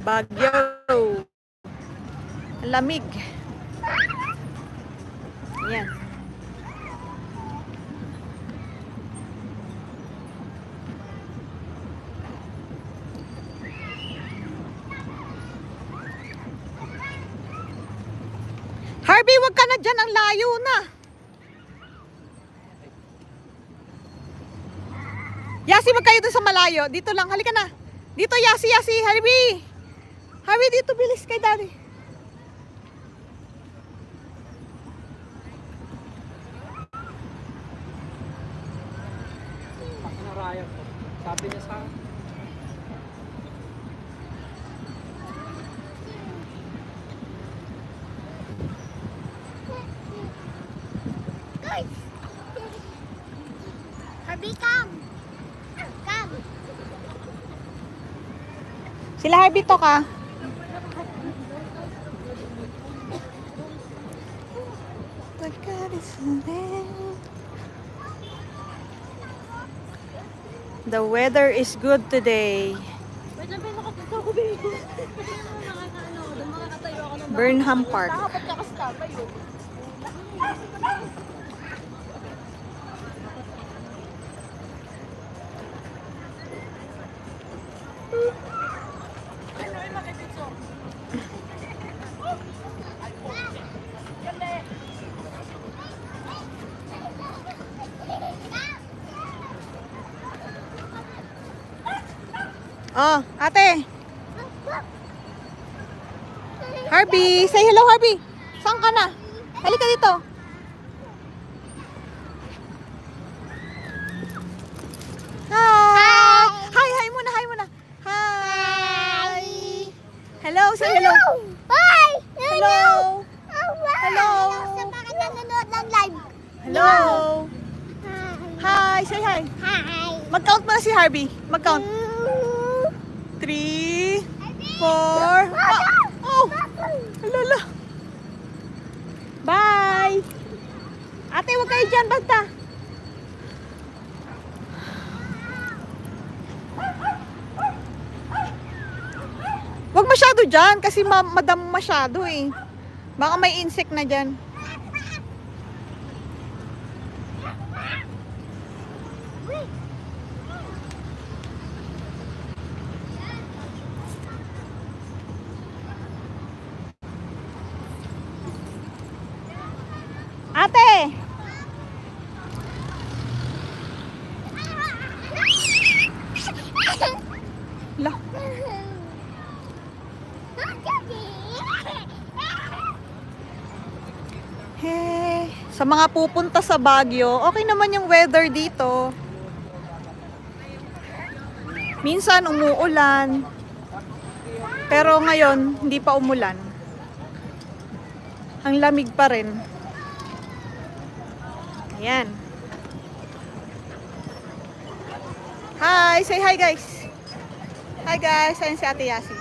Baguio. Lamig. Yan. Harvey, wag ka na dyan. Ang layo na. Yasi, wag kayo dun sa malayo. Dito lang. Halika na. Dito, Yasi. Harvey. Harvey, dito. Bilis kay Daddy. Sabi niya sa akin. Guys! Harvey, come! Come! Sila Harvey to ka. The weather is good today. Burnham Park. Oh, ate. Harvey, say hello Harvey. Saan ka na? Halika dito. Hi. Hi muna. Hi. Hello, say hello. Hi! Hello. Hello. Sa mga nanonood ng live. Hello. Hi, say hi. Hi! Mag-count mo na si Harvey. Mag-count. 3, 4. Oh! Alala. Bye! Ate, huwag kayo dyan. Basta. Huwag masyado dyan kasi madam masyado eh. Baka may insect na dyan. Ate! La. Hey, sa mga pupunta sa Baguio, okay naman yung weather dito. Minsan umuulan. Pero ngayon, hindi pa umulan. Ang lamig pa rin. Ayan. Hi! Say hi guys! Hi guys! Ayan si Ate Yasi.